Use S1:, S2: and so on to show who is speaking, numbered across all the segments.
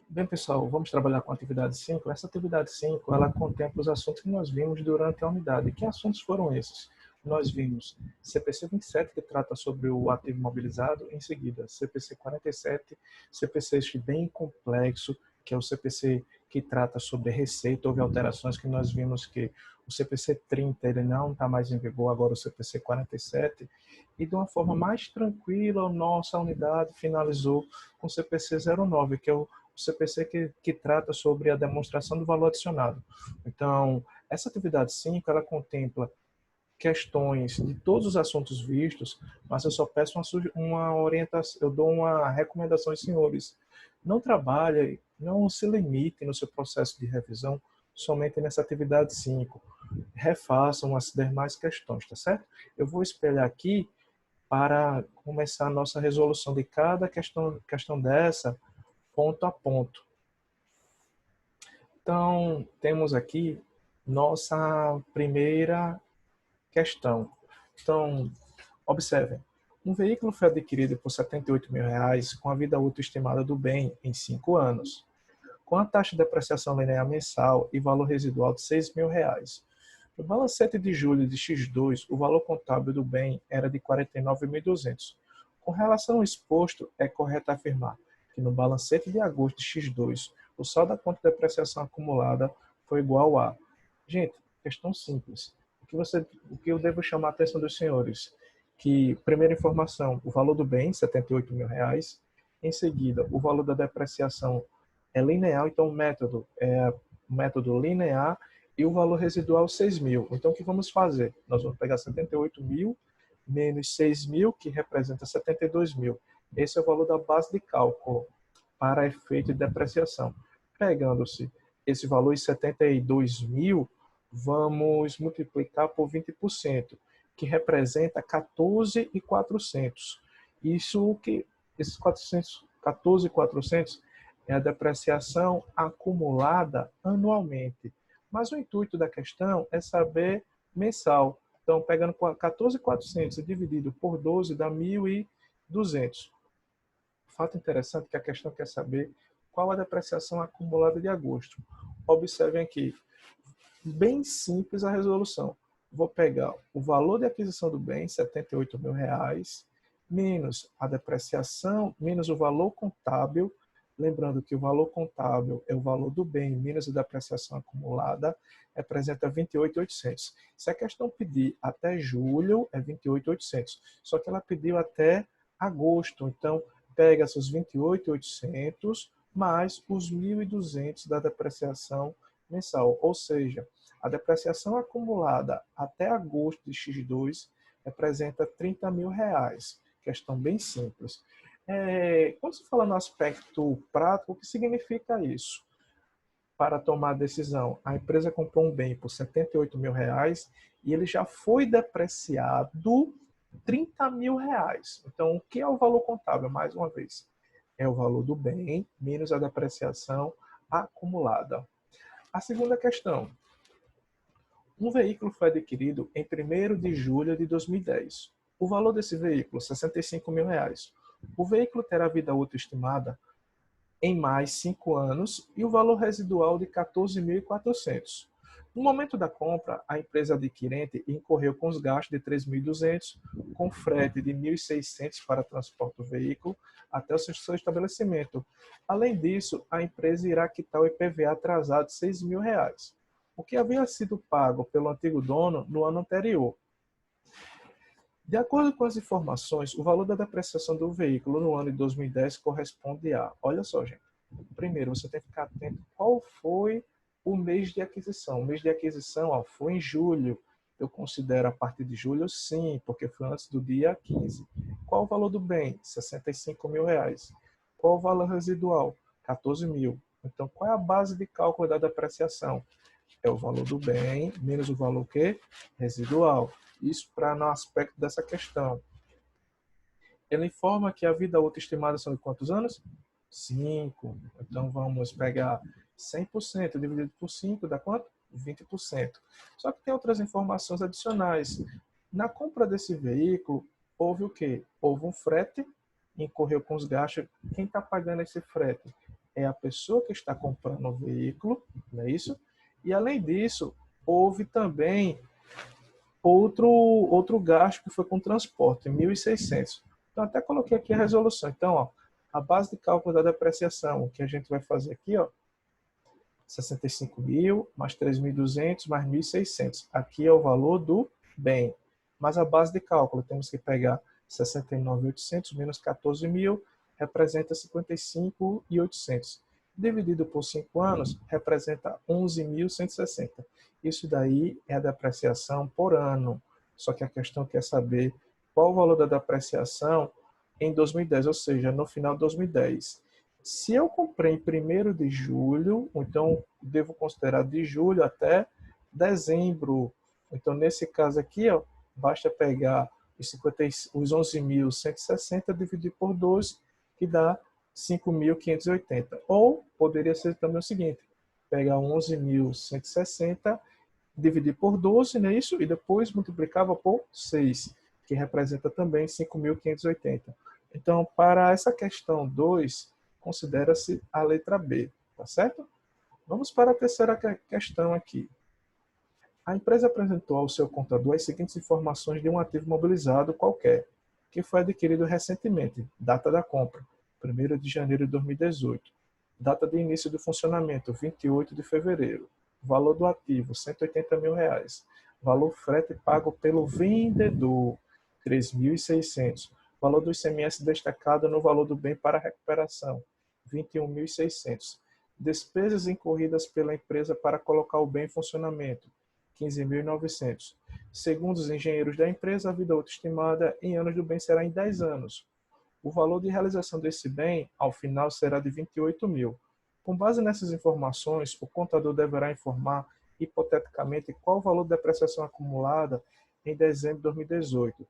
S1: Bem, pessoal, vamos trabalhar com a atividade 5. Essa atividade 5, ela contempla os assuntos que nós vimos durante a unidade. Que assuntos foram esses? Nós vimos CPC 27, que trata sobre o ativo imobilizado, em seguida CPC 47, CPC bem complexo, que é o CPC que trata sobre receita. Houve alterações que nós vimos que o CPC 30 ele não está mais em vigor, agora o CPC 47, e de uma forma mais tranquila, a nossa unidade finalizou com o CPC 09, que é o CPC que trata sobre a demonstração do valor adicionado. Então, essa atividade 5, ela contempla questões de todos os assuntos vistos, mas eu só peço uma orientação, eu dou uma recomendação aos senhores. Não trabalhe, não se limite no seu processo de revisão somente nessa atividade 5. Refaçam as demais questões, tá certo? Eu vou espelhar aqui para começar a nossa resolução de cada questão dessa, ponto a ponto. Então, temos aqui nossa primeira questão. Então, observem. Um veículo foi adquirido por R$ 78 mil com a vida útil estimada do bem em 5 anos, com a taxa de depreciação linear mensal e valor residual de R$ 6 mil. No balancete de julho de X2, o valor contábil do bem era de 49.200. Com relação ao exposto, é correto afirmar que no balancete de agosto de X2, o saldo da conta de depreciação acumulada foi igual a... Gente, questão simples. O que eu devo chamar a atenção dos senhores? Que, primeira informação, o valor do bem, R$ 78 mil. Em seguida, o valor da depreciação é linear, então o método linear, e o valor residual 6 mil. Então, o que vamos fazer? Nós vamos pegar 78 mil menos 6 mil, que representa 72 mil. Esse é o valor da base de cálculo para efeito de depreciação. Pegando-se esse valor de 72 mil, vamos multiplicar por 20%, que representa 14.400. Isso que esses 14.400 é a depreciação acumulada anualmente. Mas o intuito da questão é saber mensal. Então, pegando 14.400 dividido por 12 dá 1.200. Fato interessante que a questão quer saber qual a depreciação acumulada de agosto. Observem aqui, bem simples a resolução. Vou pegar o valor de aquisição do bem, R$ 78 mil, menos a depreciação, menos o valor contábil. Lembrando que o valor contábil é o valor do bem menos a depreciação acumulada, representa 28.800. Se a questão pedir até julho, é 28.800. Só que ela pediu até agosto, então pega seus 28.800 mais os 1.200 da depreciação mensal. Ou seja, a depreciação acumulada até agosto de X2 representa R$ 30 mil. Questão bem simples. Quando se fala no aspecto prático, o que significa isso? Para tomar a decisão, a empresa comprou um bem por R$ 78 mil e ele já foi depreciado R$ 30 mil. Então, o que é o valor contábil? Mais uma vez, é o valor do bem menos a depreciação acumulada. A segunda questão. Um veículo foi adquirido em 1º de julho de 2010. O valor desse veículo, R$ 65 mil. O veículo terá vida útil estimada em mais 5 anos e o valor residual de 14.400. No momento da compra, a empresa adquirente incorreu com os gastos de 3.200, com frete de 1.600 para transporte do veículo até o seu estabelecimento. Além disso, a empresa irá quitar o IPVA atrasado de R$ 6 mil, o que havia sido pago pelo antigo dono no ano anterior. De acordo com as informações, o valor da depreciação do veículo no ano de 2010 corresponde a... Olha só, gente. Primeiro, você tem que ficar atento qual foi o mês de aquisição. O mês de aquisição foi em julho. Eu considero a partir de julho, sim, porque foi antes do dia 15. Qual o valor do bem? R$ 65 mil. Qual o valor residual? 14 mil. Então, qual é a base de cálculo da depreciação? É o valor do bem menos o valor que? Residual. Isso para no aspecto dessa questão. Ele informa que a vida útil estimada são de quantos anos? 5. Então vamos pegar 100% dividido por 5 dá quanto? 20%. Só que tem outras informações adicionais. Na compra desse veículo, houve o quê? Houve um frete, incorreu com os gastos. Quem está pagando esse frete? é a pessoa que está comprando o veículo, não é isso? E, além disso, houve também outro gasto que foi com transporte, 1.600. Então, até coloquei aqui a resolução. Então, ó, a base de cálculo da depreciação, que a gente vai fazer aqui, ó, 65 mil, mais 3.200, mais 1.600. Aqui é o valor do bem. Mas a base de cálculo, temos que pegar 69.800 menos 14 mil, representa 55.800. Dividido por 5 anos, representa 11.160. Isso daí é a depreciação por ano. Só que a questão quer saber qual o valor da depreciação em 2010, ou seja, no final de 2010. Se eu comprei em 1º de julho, então devo considerar de julho até dezembro. Então, nesse caso aqui, ó, basta pegar os 11.160 dividir por 12, que dá 5.580. Ou poderia ser também o seguinte, pegar 11.160, dividir por 12, não é isso? E depois multiplicava por 6, que representa também 5.580. Então, para essa questão 2, considera-se a letra B, tá certo? Vamos para a terceira questão aqui. A empresa apresentou ao seu contador as seguintes informações de um ativo mobilizado qualquer, que foi adquirido recentemente, data da compra, 1º de janeiro de 2018, data de início do funcionamento, 28 de fevereiro, valor do ativo, R$ 180 mil, valor frete pago pelo vendedor, 3.600, valor do ICMS destacado no valor do bem para recuperação, 21.600, despesas incorridas pela empresa para colocar o bem em funcionamento, 15.900. Segundo os engenheiros da empresa, a vida útil estimada em anos do bem será em 10 anos. O valor de realização desse bem, ao final, será de 28 mil. Com base nessas informações, o contador deverá informar, hipoteticamente, qual o valor de depreciação acumulada em dezembro de 2018.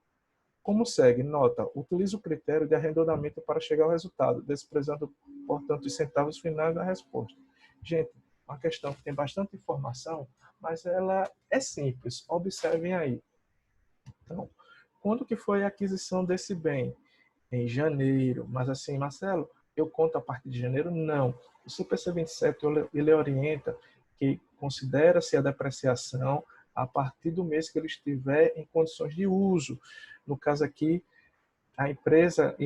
S1: Como segue? Nota: utilize o critério de arredondamento para chegar ao resultado, desprezando, portanto, os centavos finais da resposta. Gente, uma questão que tem bastante informação, mas ela é simples. Observem aí. Então, quando que foi a aquisição desse bem? Em janeiro. Mas assim, Marcelo, eu conto a partir de janeiro? Não. O CPC 27, ele orienta que considera-se a depreciação a partir do mês que ele estiver em condições de uso. No caso aqui, a empresa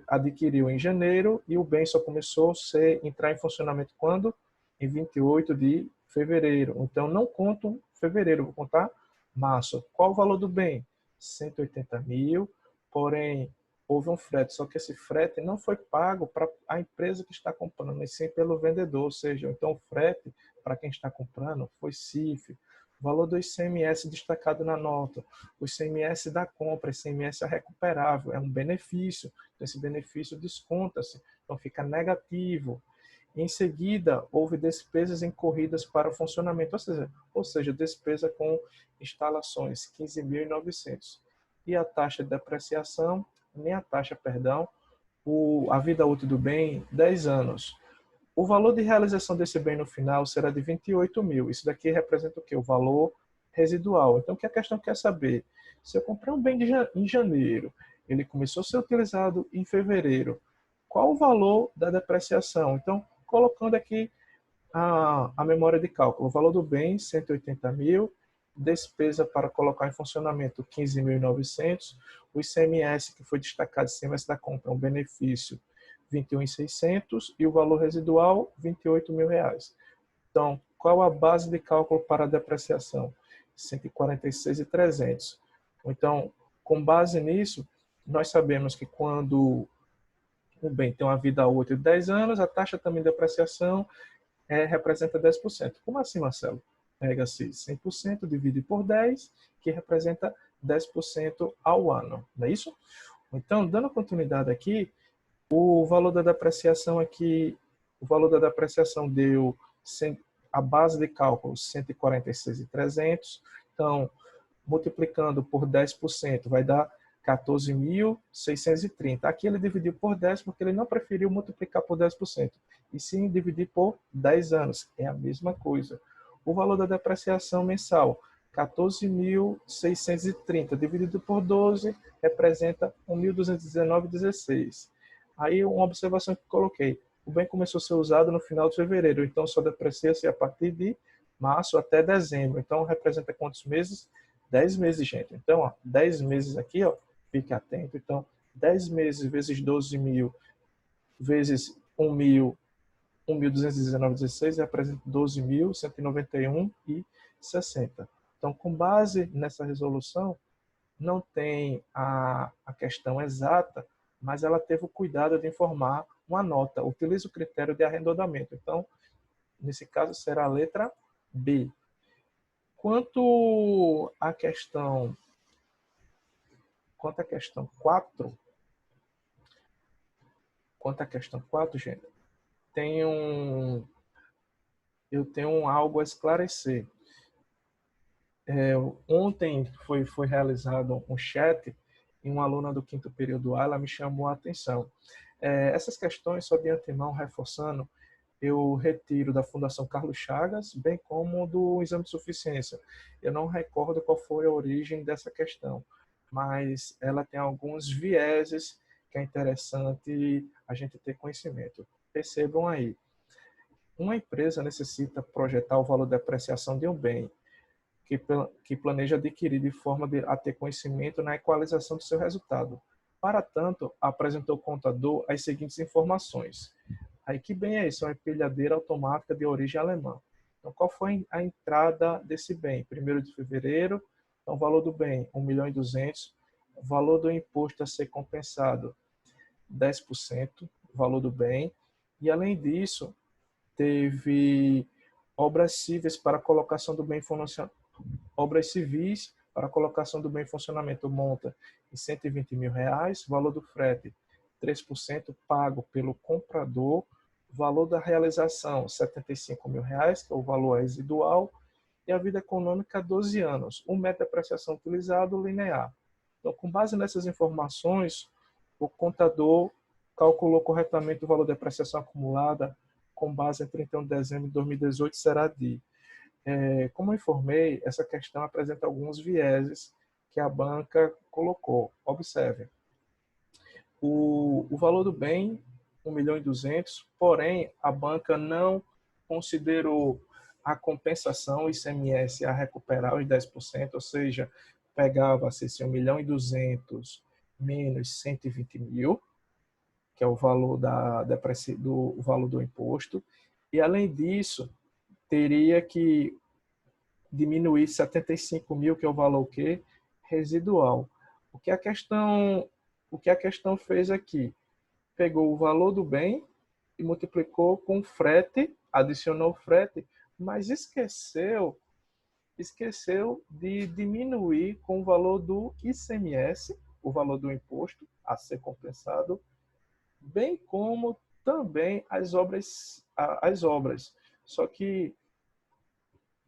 S1: adquiriu em janeiro e o bem só começou a entrar em funcionamento quando? Em 28 de fevereiro. Então, não conto fevereiro, vou contar março. Qual o valor do bem? 180 mil, porém, houve um frete, só que esse frete não foi pago para a empresa que está comprando, mas sim pelo vendedor, ou seja, então o frete para quem está comprando foi CIF, o valor do ICMS destacado na nota, o ICMS da compra, ICMS é recuperável, é um benefício, então esse benefício desconta-se, então fica negativo. Em seguida, houve despesas incorridas para o funcionamento, ou seja, despesa com instalações, 15.900. E a taxa de depreciação, nem a taxa, perdão, a vida útil do bem, 10 anos. O valor de realização desse bem no final será de 28 mil. Isso daqui representa o quê? O valor residual. Então, o que a questão quer saber? Se eu comprei um bem em janeiro, ele começou a ser utilizado em fevereiro, qual o valor da depreciação? Então, colocando aqui a memória de cálculo, o valor do bem, 180 mil, despesa para colocar em funcionamento, 15.900, o ICMS, que foi destacado, ICMS da compra, um benefício, 21.600, e o valor residual, 28 mil reais. Então, qual a base de cálculo para a depreciação? 146.300. Então, com base nisso, nós sabemos que quando o bem tem uma vida útil de 10 anos, a taxa também de depreciação representa 10%. Como assim, Marcelo? Pega-se 100%, divide por 10, que representa 10% ao ano. Não é isso? Então, dando continuidade aqui, o valor da depreciação aqui, o valor da depreciação deu a base de cálculo 146.300. Então, multiplicando por 10% vai dar 14.630. Aqui ele dividiu por 10 porque ele não preferiu multiplicar por 10%, e sim dividir por 10 anos. É a mesma coisa. O valor da depreciação mensal, 14.630 dividido por 12 representa 1.219,16. Aí uma observação que coloquei. o bem começou a ser usado no final de fevereiro, então só deprecia-se a partir de março até dezembro. Então, representa quantos meses? 10 meses, gente. Então, ó, 10 meses aqui, ó, fique atento. Então, 10 meses vezes 12 mil vezes 1 mil, 1.219,16 representa 12.191,60. Então, com base nessa resolução, não tem a questão exata, mas ela teve o cuidado de informar uma nota. Utiliza o critério de arredondamento. Então, nesse caso, será a letra B. Quanto à questão 4, gente, eu tenho algo a esclarecer. Ontem foi realizado um chat e uma aluna do quinto período A, ela me chamou a atenção. Essas questões, só de antemão reforçando, eu retiro da Fundação Carlos Chagas, bem como do exame de suficiência. Eu não recordo qual foi a origem dessa questão, mas ela tem alguns vieses que é interessante a gente ter conhecimento. Percebam aí, uma empresa necessita projetar o valor de apreciação de um bem que planeja adquirir de forma a ter conhecimento na equalização do seu resultado. Para tanto, apresentou ao contador as seguintes informações. Aí que bem é isso? É uma empilhadeira automática de origem alemã. Então, qual foi a entrada desse bem? 1º de fevereiro, então o valor do bem, 1.200.000, o valor do imposto a ser compensado, 10%, o valor do bem, e além disso, teve obras civis para colocação do bem obras civis para a colocação do bem em funcionamento monta em R$ 120.000, valor do frete 3% pago pelo comprador, valor da realização R$ 75.000, que é o valor residual, e a vida econômica 12 anos, o método de apreciação utilizado linear. Então, com base nessas informações, o contador calculou corretamente o valor de apreciação acumulada com base em 31 de dezembro de 2018 será de como eu informei, essa questão apresenta alguns vieses que a banca colocou. Observe, o valor do bem, 1.200.000, porém, a banca não considerou a compensação ICMS a recuperar os 10%, ou seja, pegava-se esse 1.200.000 menos 120.000, que é o valor do valor do imposto, e além disso, teria que diminuir 75.000, que é o valor que residual. O que a questão fez aqui? Pegou o valor do bem e multiplicou com frete, adicionou frete, mas esqueceu de diminuir com o valor do ICMS, o valor do imposto a ser compensado, bem como também as obras. Só que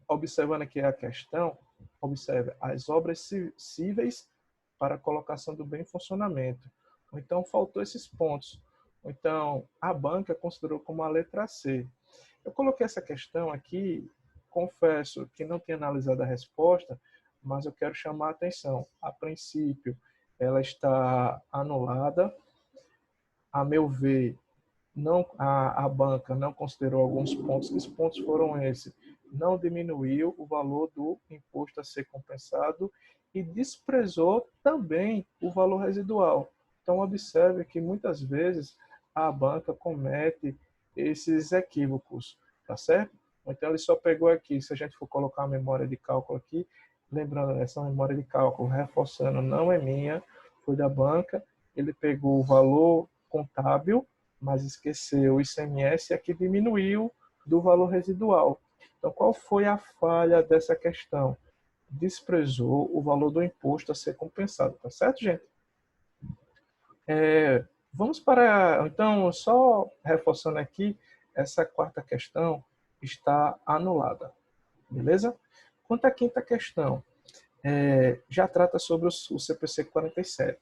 S1: observando aqui a questão, observe as obras cíveis para a colocação do bem em funcionamento. Então, faltou esses pontos. Então, a banca considerou como a letra C. Eu coloquei essa questão aqui, confesso que não tinha analisado a resposta, mas eu quero chamar a atenção. A princípio, ela está anulada. A meu ver, a banca não considerou alguns pontos. Que pontos foram esses? Não diminuiu o valor do imposto a ser compensado e desprezou também o valor residual. Então, observe que muitas vezes a banca comete esses equívocos, tá certo? Então, ele só pegou aqui, se a gente for colocar a memória de cálculo aqui, lembrando, essa memória de cálculo, reforçando, não é minha, foi da banca, ele pegou o valor contábil, mas esqueceu o ICMS, e aqui diminuiu do valor residual. Então, qual foi a falha dessa questão? Desprezou o valor do imposto a ser compensado, tá certo, gente? Vamos para... Então, só reforçando aqui, essa quarta questão está anulada, beleza? Quanto à quinta questão, já trata sobre o CPC 47.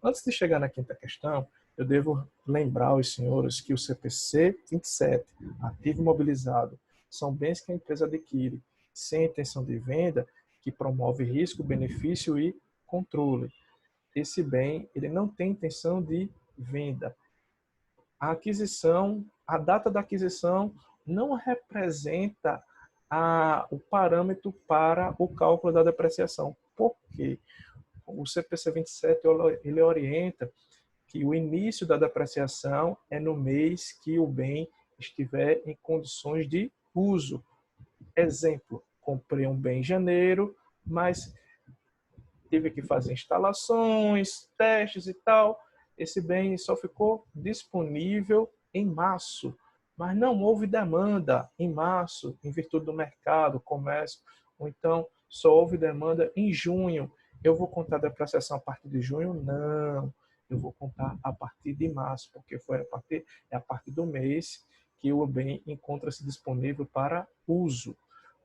S1: Antes de chegar na quinta questão, eu devo lembrar aos senhores que o CPC 27, ativo imobilizado, são bens que a empresa adquire sem intenção de venda, que promove risco, benefício e controle. Esse bem, ele não tem intenção de venda. a aquisição, a data da aquisição não representa o parâmetro para o cálculo da depreciação. Por quê? O CPC 27 ele orienta que o início da depreciação é no mês que o bem estiver em condições de uso. Exemplo, comprei um bem em janeiro, mas tive que fazer instalações, testes e tal. Esse bem só ficou disponível em março, mas não houve demanda em março, em virtude do mercado, comércio, ou então só houve demanda em junho. Eu vou contar a depreciação a partir de junho? Não, eu vou contar a partir de março, porque foi a partir do mês que o bem encontra-se disponível para uso.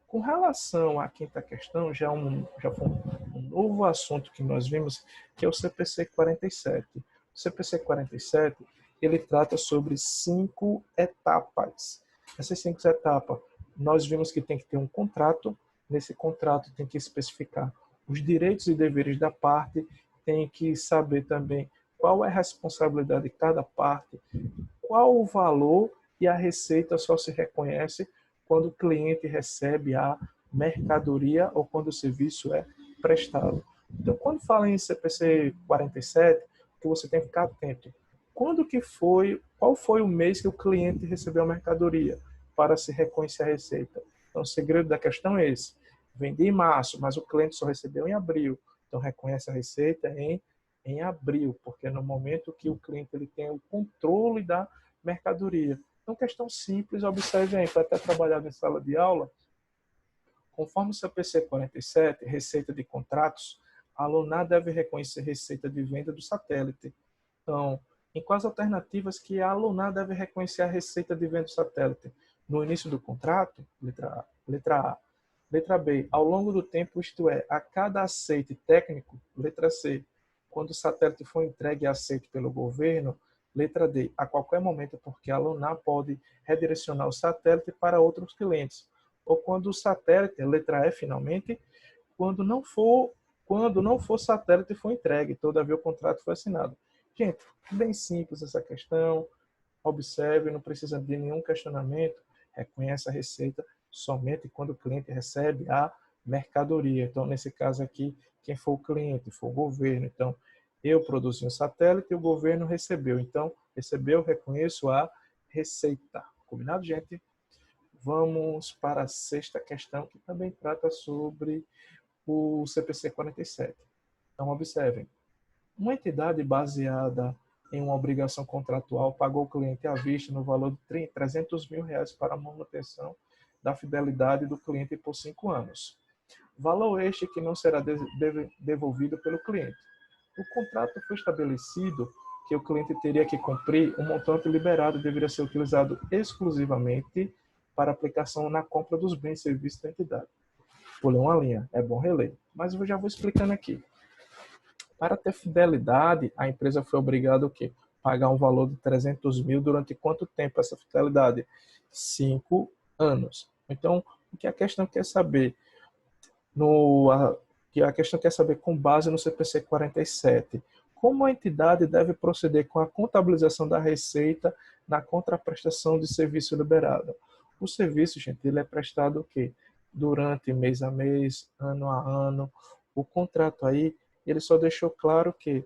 S1: Com relação à quinta questão, já foi um novo assunto que nós vimos, que é o CPC 47. O CPC 47, ele trata sobre 5 etapas. Essas 5 etapas, nós vimos que tem que ter um contrato. Nesse contrato tem que especificar os direitos e deveres da parte, tem que saber também qual é a responsabilidade de cada parte, qual o valor, e a receita só se reconhece quando o cliente recebe a mercadoria ou quando o serviço é prestado. Então, quando fala em CPC 47, que você tem que ficar atento. Qual foi o mês que o cliente recebeu a mercadoria para se reconhecer a receita? Então, o segredo da questão é esse. Vendi em março, mas o cliente só recebeu em abril. Então, reconhece a receita em abril, porque é no momento que o cliente ele tem o controle da mercadoria. Então, questão simples, observe aí, foi até trabalhado em sala de aula. Conforme o CPC 47, receita de contratos, a alunar deve reconhecer receita de venda do satélite. Então, em quais alternativas que a alunar deve reconhecer a receita de venda do satélite? No início do contrato, letra A. Letra A. Letra B, ao longo do tempo, isto é, a cada aceite técnico. Letra C, quando o satélite for entregue e aceito pelo governo. Letra D, a qualquer momento, porque a alunar pode redirecionar o satélite para outros clientes. Ou quando o satélite, letra E finalmente, quando não for satélite for entregue, todavia o contrato foi assinado. Gente, bem simples essa questão. Observe, não precisa de nenhum questionamento. Reconhece a receita somente quando o cliente recebe a mercadoria. Então, nesse caso aqui, quem for o cliente? For o governo. Então, eu produzi um satélite e o governo recebeu. Então, recebeu, reconheço a receita. Combinado, gente? Vamos para a sexta questão, que também trata sobre o CPC 47. Então, observem. Uma entidade baseada em uma obrigação contratual pagou o cliente à vista no valor de R$300 mil para a manutenção da fidelidade do cliente por 5 anos. Valor este que não será devolvido pelo cliente. O contrato foi estabelecido que o cliente teria que cumprir um montante liberado e deveria ser utilizado exclusivamente para aplicação na compra dos bens e serviços da entidade. Pulei uma linha, é bom reler, mas eu já vou explicando aqui. Para ter fidelidade, a empresa foi obrigada a quê? Pagar um valor de 300 mil durante quanto tempo essa fidelidade? 5 anos. Então, o que a questão quer saber? Que a questão quer saber com base no CPC 47. Como a entidade deve proceder com a contabilização da receita na contraprestação de serviço liberado? O serviço, gente, ele é prestado o quê? Durante mês a mês, ano a ano. O contrato aí, ele só deixou claro que